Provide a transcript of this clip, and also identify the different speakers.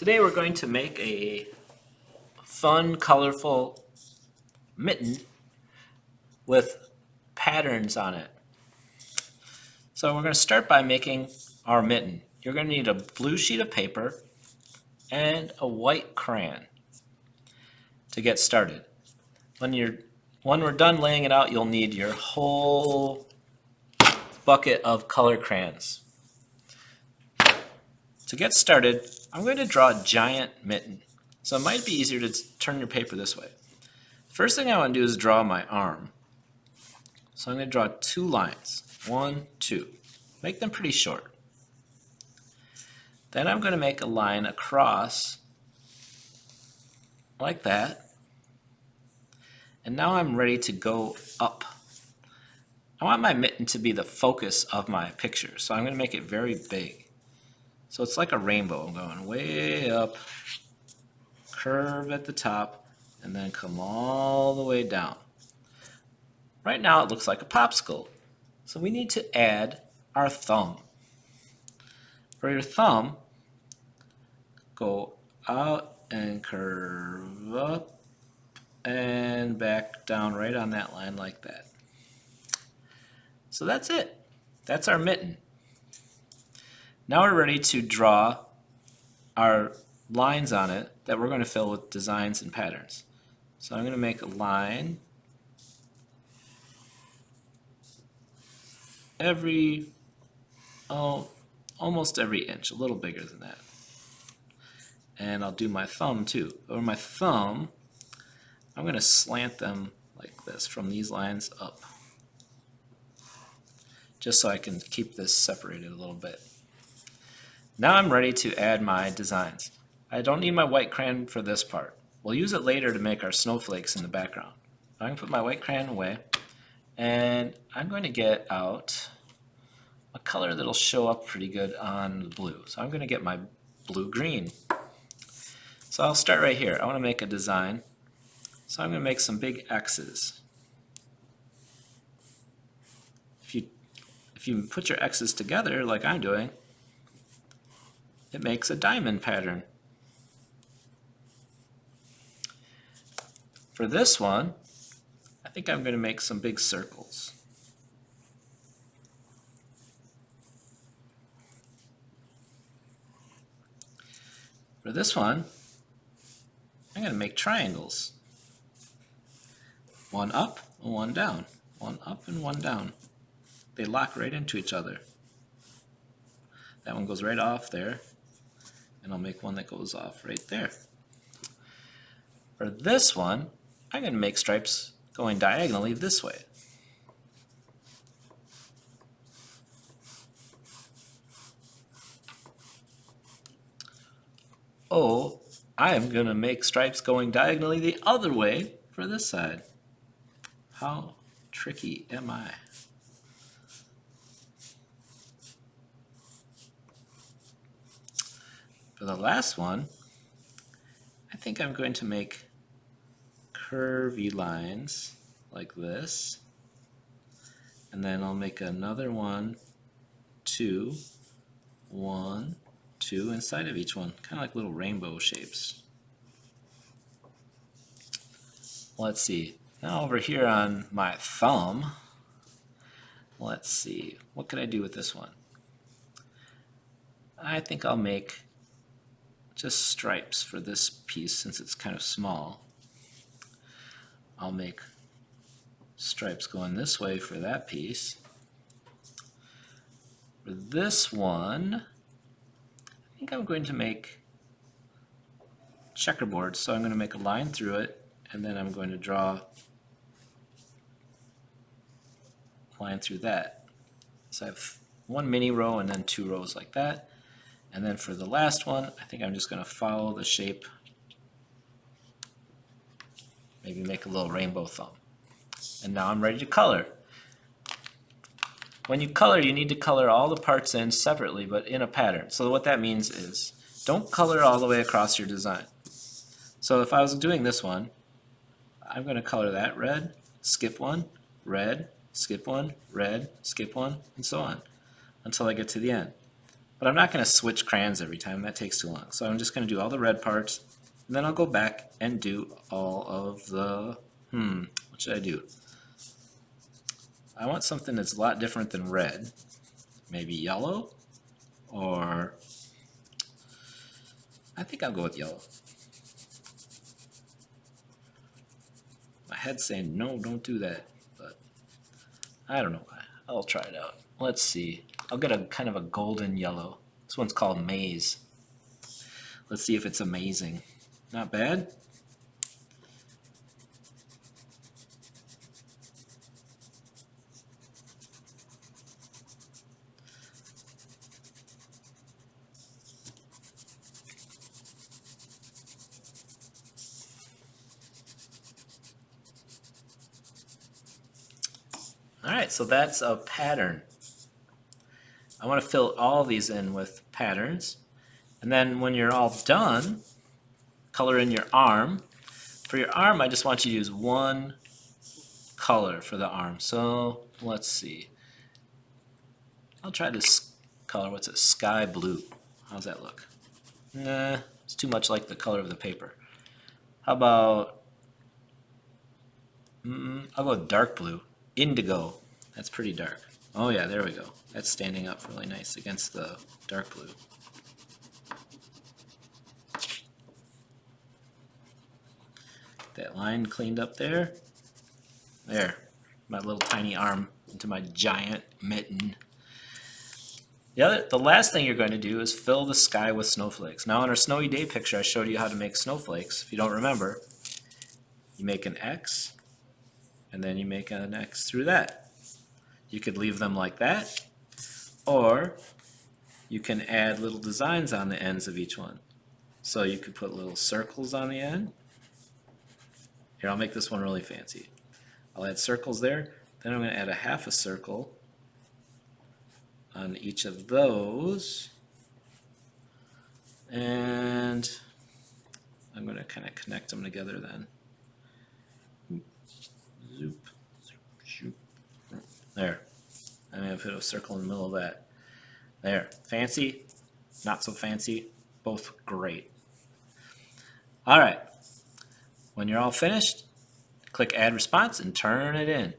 Speaker 1: Today we're going to make a fun, colorful mitten with patterns on it. So we're going to start by making our mitten. You're going to need a blue sheet of paper and a white crayon to get started. When we're done laying it out, you'll need your whole bucket of color crayons. To get started, I'm going to draw a giant mitten. So it might be easier to turn your paper this way. First thing I want to do is draw my arm. So I'm going to draw 2 lines. 1, 2. Make them pretty short. Then I'm going to make a line across like that. And now I'm ready to go up. I want my mitten to be the focus of my picture, so I'm going to make it very big. So it's like a rainbow. I'm going way up, curve at the top, and then come all the way down. Right now it looks like a popsicle. So we need to add our thumb. For your thumb, go out and curve up and back down right on that line like that. So that's it. That's our mitten. Now we're ready to draw our lines on it that we're going to fill with designs and patterns. So I'm going to make a line almost every inch, a little bigger than that. And I'll do my thumb too. Over my thumb, I'm going to slant them like this from these lines up, just so I can keep this separated a little bit. Now I'm ready to add my designs. I don't need my white crayon for this part. We'll use it later to make our snowflakes in the background. I'm going to put my white crayon away, and I'm going to get out a color that'll show up pretty good on the blue. So I'm going to get my blue-green. So I'll start right here. I want to make a design. So I'm going to make some big X's. If you put your X's together like I'm doing, it makes a diamond pattern. For this one, I think I'm going to make some big circles. For this one, I'm going to make triangles. One up and one down. One up and one down. They lock right into each other. That one goes right off there, and I'll make one that goes off right there. For this one, I'm going to make stripes going diagonally this way. Oh, I am going to make stripes going diagonally the other way for this side. How tricky am I? For the last one, I think I'm going to make curvy lines like this. And then I'll make another 1, 2, 1, 2 inside of each one, kind of like little rainbow shapes. Let's see. Now over here on my thumb, let's see, what could I do with this one? I think I'll make just stripes for this piece since it's kind of small. I'll make stripes going this way for that piece. For this one, I think I'm going to make checkerboard. So I'm going to make a line through it, and then I'm going to draw a line through that. So I have 1 mini row and then 2 rows like that. And then for the last one, I think I'm just going to follow the shape, maybe make a little rainbow thumb. And now I'm ready to color. When you color, you need to color all the parts in separately, but in a pattern. So what that means is, don't color all the way across your design. So if I was doing this one, I'm going to color that red, skip one, red, skip one, red, skip one, and so on, until I get to the end. But I'm not going to switch crayons every time. That takes too long. So I'm just going to do all the red parts, and then I'll go back and do all of the, what should I do? I want something that's a lot different than red. Maybe yellow, or I think I'll go with yellow. My head's saying, no, don't do that, but I don't know why. I'll try it out. Let's see. I'll get a kind of a golden yellow. This one's called Maze. Let's see if it's amazing. Not bad. All right, so that's a pattern. I want to fill all these in with patterns. And then when you're all done, color in your arm. For your arm, I just want you to use one color for the arm. So let's see. I'll try this color. What's it? Sky blue. How's that look? Nah, it's too much like the color of the paper. How about, I'll go dark blue. Indigo. That's pretty dark. Oh yeah, there we go. That's standing up really nice against the dark blue. That line cleaned up there. There. My little tiny arm into my giant mitten. The last thing you're going to do is fill the sky with snowflakes. Now in our snowy day picture, I showed you how to make snowflakes. If you don't remember, you make an X, and then you make an X through that. You could leave them like that, or you can add little designs on the ends of each one. So you could put little circles on the end. Here, I'll make this one really fancy. I'll add circles there. Then I'm going to add a half a circle on each of those. And I'm going to kind of connect them together then. Zoop, zoop, zoop. There. I'm going to put a circle in the middle of that. There. Fancy, not so fancy, both great. All right. When you're all finished, click Add Response and turn it in.